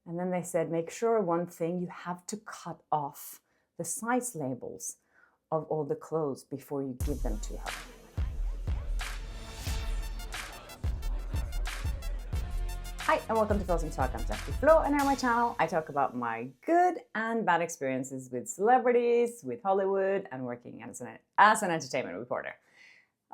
And then they said, make sure one thing, you have to cut off the size labels of all the clothes before you give them to her. Hi, and welcome to Films Talk. I'm Kjersti Flaa, and on my channel, I talk about my good and bad experiences with celebrities, with Hollywood, and working as an entertainment reporter.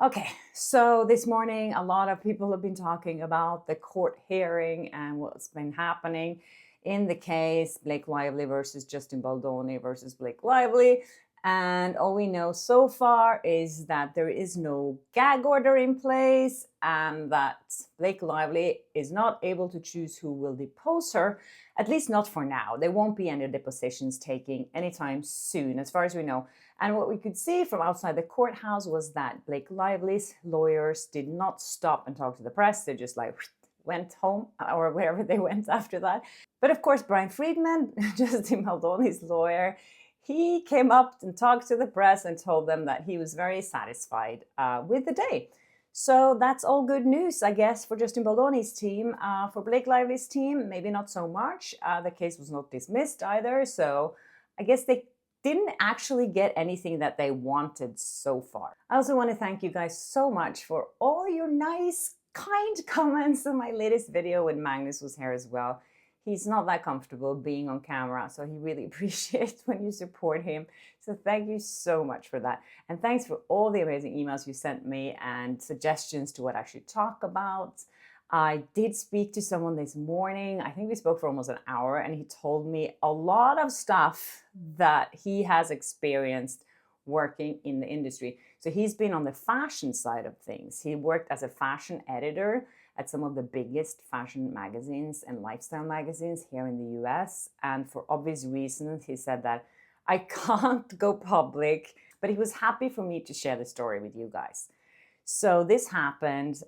Okay, so this morning, a lot of people have been talking about the court hearing and what's been happening in the case Blake Lively versus Justin Baldoni versus Blake Lively. And all we know so far is that there is no gag order in place and that Blake Lively is not able to choose who will depose her, at least not for now. There won't be any depositions taking anytime soon, as far as we know. And what we could see from outside the courthouse was that Blake Lively's lawyers did not stop and talk to the press. They just went home or wherever they went after that. But of course, Brian Friedman, Justin Baldoni's lawyer, he came up and talked to the press and told them that he was very satisfied with the day. So that's all good news, I guess, for Justin Baldoni's team. For Blake Lively's team, maybe not so much. The case was not dismissed either. So I guess they didn't actually get anything that they wanted so far. I also want to thank you guys so much for all your nice, kind comments on my latest video when Magnus was here as well. He's not that comfortable being on camera, so he really appreciates when you support him. So thank you so much for that. And thanks for all the amazing emails you sent me and suggestions to what I should talk about. I did speak to someone this morning. I think we spoke for almost an hour, and he told me a lot of stuff that he has experienced working in the industry. So he's been on the fashion side of things. He worked as a fashion editor at some of the biggest fashion magazines and lifestyle magazines here in the US. And for obvious reasons, he said that I can't go public, but he was happy for me to share the story with you guys. So this happened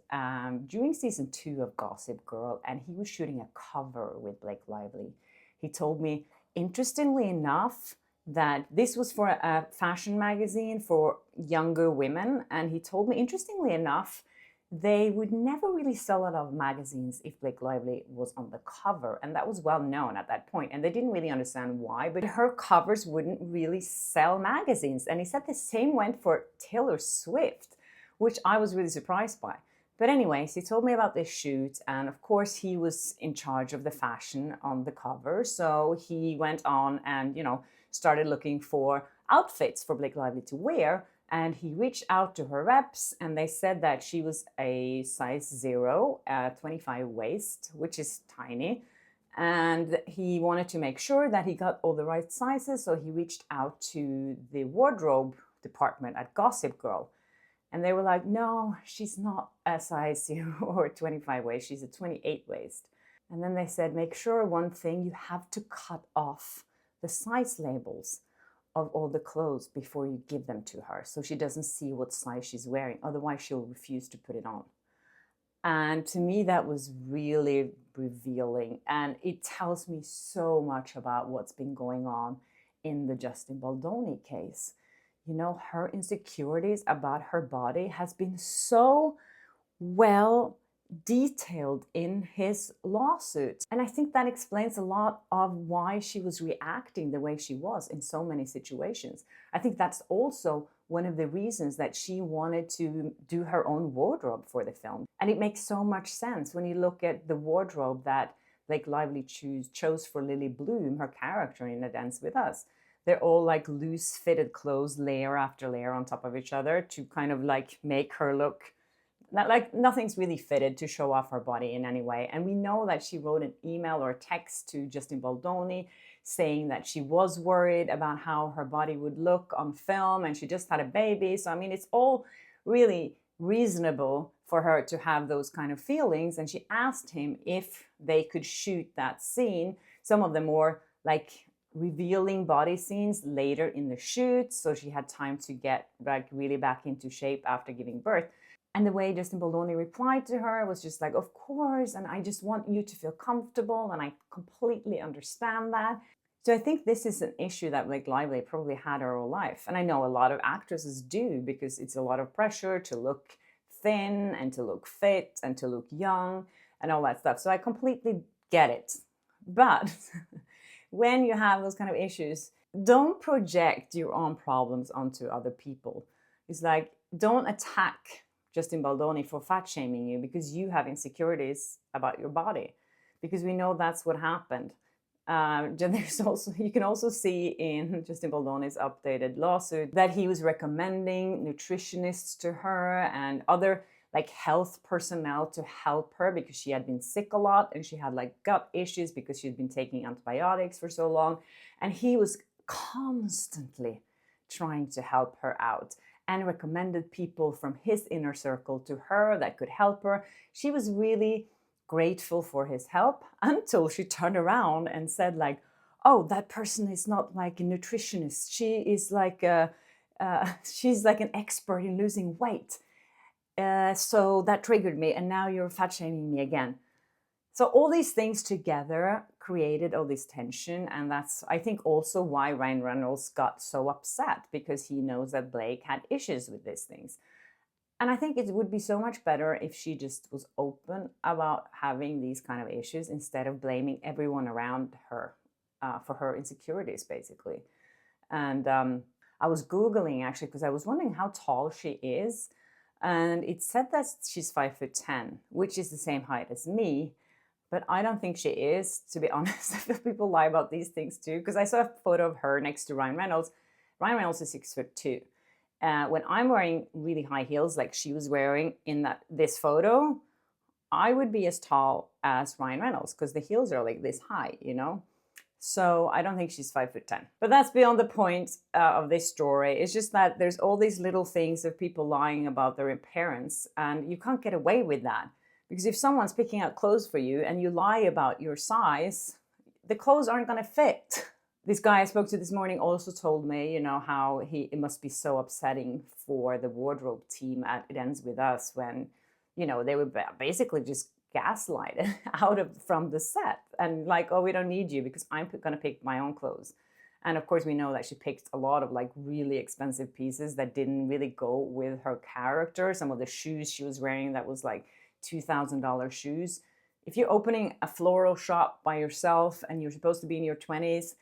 during season 2 of Gossip Girl, and he was shooting a cover with Blake Lively. He told me, interestingly enough, that this was for a fashion magazine for younger women. And he told me, interestingly enough, they would never really sell a lot of magazines if Blake Lively was on the cover. And that was well known at that point. And they didn't really understand why, but her covers wouldn't really sell magazines. And he said the same went for Taylor Swift, which I was really surprised by. But anyways, he told me about this shoot, and of course he was in charge of the fashion on the cover. So he went on and, started looking for outfits for Blake Lively to wear. And he reached out to her reps, and they said that she was a size 0, 25 waist, which is tiny. And he wanted to make sure that he got all the right sizes. So he reached out to the wardrobe department at Gossip Girl. And they were like, no, she's not a size 0 or 25 waist. She's a 28 waist. And then they said, make sure one thing, you have to cut off the size labels of all the clothes before you give them to her, so she doesn't see what size she's wearing. Otherwise, she'll refuse to put it on. And to me, that was really revealing. And it tells me so much about what's been going on in the Justin Baldoni case. Her insecurities about her body has been so well detailed in his lawsuit. And I think that explains a lot of why she was reacting the way she was in so many situations. I think that's also one of the reasons that she wanted to do her own wardrobe for the film. And it makes so much sense when you look at the wardrobe that Blake Lively chose for Lily Bloom, her character in A Dance With Us. They're all like loose fitted clothes, layer after layer on top of each other, to kind of make her look like nothing's really fitted, to show off her body in any way. And we know that she wrote an email or a text to Justin Baldoni saying that she was worried about how her body would look on film, and she just had a baby. So, it's all really reasonable for her to have those kind of feelings. And she asked him if they could shoot that scene, some of the more revealing body scenes later in the shoot. So she had time to get really back into shape after giving birth. And the way Justin Baldoni replied to her was just of course, and I just want you to feel comfortable, and I completely understand that. So I think this is an issue that Blake Lively probably had her whole life. And I know a lot of actresses do, because it's a lot of pressure to look thin and to look fit and to look young and all that stuff. So I completely get it. But when you have those kind of issues, don't project your own problems onto other people. It's like, don't attack Justin Baldoni for fat shaming you because you have insecurities about your body, because we know that's what happened. There's also, you can also see in Justin Baldoni's updated lawsuit that he was recommending nutritionists to her and other like health personnel to help her because she had been sick a lot and she had like gut issues because she'd been taking antibiotics for so long. And he was constantly trying to help her out and recommended people from his inner circle to her that could help her. She was really grateful for his help until she turned around and said like, oh, that person is not like a nutritionist. She is like she's like an expert in losing weight. So that triggered me, and now you're fat shaming me again. So all these things together created all this tension, and that's, I think, also why Ryan Reynolds got so upset, because he knows that Blake had issues with these things. And I think it would be so much better if she just was open about having these kind of issues instead of blaming everyone around her for her insecurities, basically. And I was Googling, actually, because I was wondering how tall she is. And it said that she's 5'10", which is the same height as me. But I don't think she is, to be honest. I feel people lie about these things too, because I saw a photo of her next to Ryan Reynolds. Ryan Reynolds is 6'2". When I'm wearing really high heels like she was wearing in this photo, I would be as tall as Ryan Reynolds because the heels are like this high, you know? So I don't think she's 5'10". But that's beyond the point of this story. It's just that there's all these little things of people lying about their appearance, and you can't get away with that. Because if someone's picking out clothes for you and you lie about your size, the clothes aren't going to fit. This guy I spoke to this morning also told me, you know, how it must be so upsetting for the wardrobe team at It Ends With Us when, you know, they were basically just gaslighted from the set and like, oh, we don't need you because I'm going to pick my own clothes. And of course, we know that she picked a lot of like really expensive pieces that didn't really go with her character. Some of the shoes she was wearing that was like $2,000 shoes. If you're opening a floral shop by yourself and you're supposed to be in your 20s,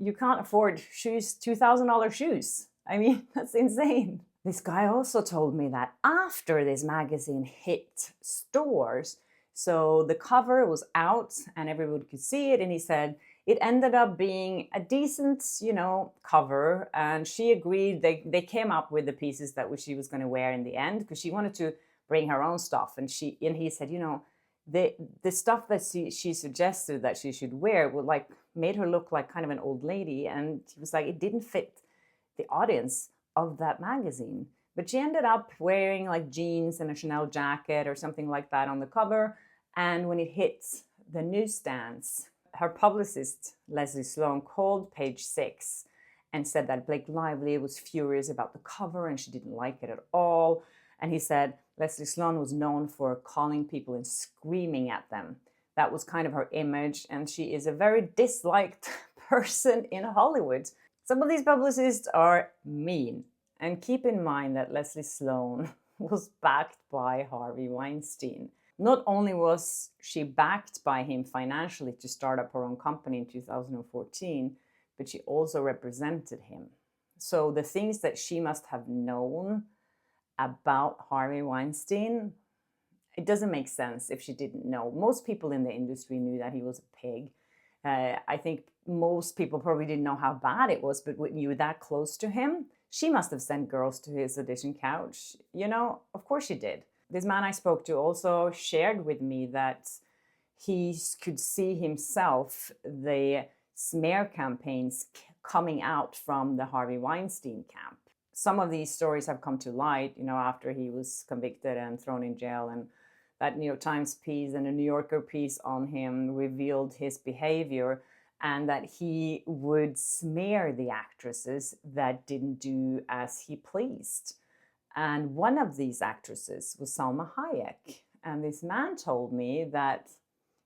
you can't afford shoes, $2,000 shoes. I mean, that's insane. This guy also told me that after this magazine hit stores, so the cover was out and everyone could see it, and he said it ended up being a decent, you know, cover, and she agreed. They came up with the pieces that she was going to wear in the end because she wanted to bring her own stuff, and he said, you know, the stuff that she suggested that she should wear would like made her look like kind of an old lady, and he was like, it didn't fit the audience of that magazine. But she ended up wearing like jeans and a Chanel jacket or something like that on the cover. And when it hit the newsstands, her publicist, Leslie Sloan, called Page Six and said that Blake Lively was furious about the cover and she didn't like it at all. And he said Leslie Sloan was known for calling people and screaming at them. That was kind of her image, and she is a very disliked person in Hollywood. Some of these publicists are mean. And keep in mind that Leslie Sloan was backed by Harvey Weinstein. Not only was she backed by him financially to start up her own company in 2014, but she also represented him. So the things that she must have known about Harvey Weinstein, it doesn't make sense if she didn't know. Most people in the industry knew that he was a pig. I think most people probably didn't know how bad it was, but when you were that close to him, she must have sent girls to his audition couch. You know, of course she did. This man I spoke to also shared with me that he could see himself the smear campaigns coming out from the Harvey Weinstein camp. Some of these stories have come to light, you know, after he was convicted and thrown in jail, and that New York Times piece and a New Yorker piece on him revealed his behavior and that he would smear the actresses that didn't do as he pleased. And one of these actresses was Salma Hayek. And this man told me that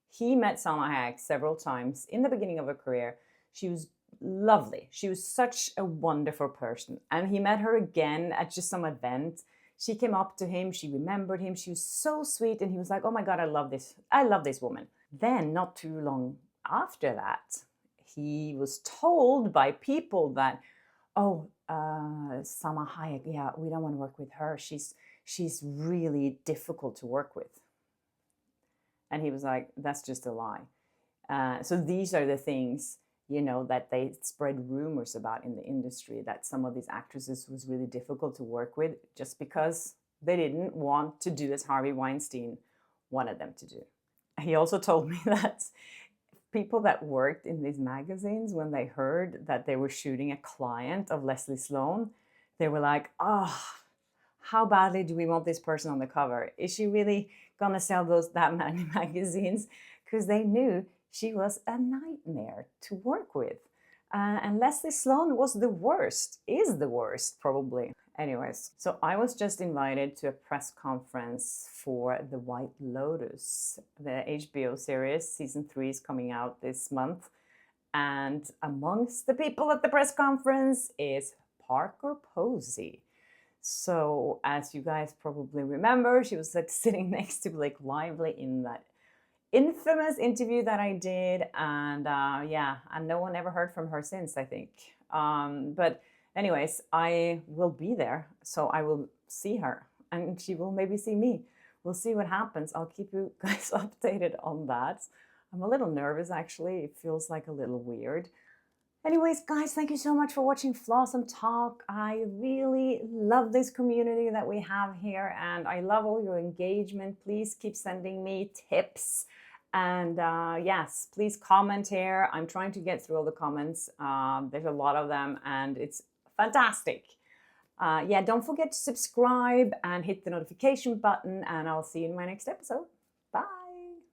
he met Salma Hayek several times in the beginning of her career. She was lovely. She was such a wonderful person. And he met her again at just some event. She came up to him. She remembered him. She was so sweet. And he was like, oh my God, I love this. I love this woman. Then not too long after that, he was told by people that, oh, Salma Hayek, yeah, we don't want to work with her. She's really difficult to work with. And he was like, that's just a lie. So these are the things, that they spread rumors about in the industry, that some of these actresses was really difficult to work with just because they didn't want to do as Harvey Weinstein wanted them to do. He also told me that people that worked in these magazines, when they heard that they were shooting a client of Leslie Sloan, they were like, oh, how badly do we want this person on the cover? Is she really gonna sell that many magazines? Because they knew she was a nightmare to work with. And Leslie Sloan was the worst, is the worst probably. Anyways, so I was just invited to a press conference for The White Lotus. The HBO series, season 3 is coming out this month. And amongst the people at the press conference is Parker Posey. So as you guys probably remember, she was sitting next to Blake Lively in that infamous interview that I did. And and no one ever heard from her since, I think. But anyways, I will be there, so I will see her and she will maybe see me. We'll see what happens. I'll keep you guys updated on that. I'm a little nervous, actually. It feels like a little weird. Anyways, guys, thank you so much for watching Flawsome Talk. I really love this community that we have here, and I love all your engagement. Please keep sending me tips. And yes, please comment here. I'm trying to get through all the comments. There's a lot of them, and it's fantastic. Don't forget to subscribe and hit the notification button, and I'll see you in my next episode.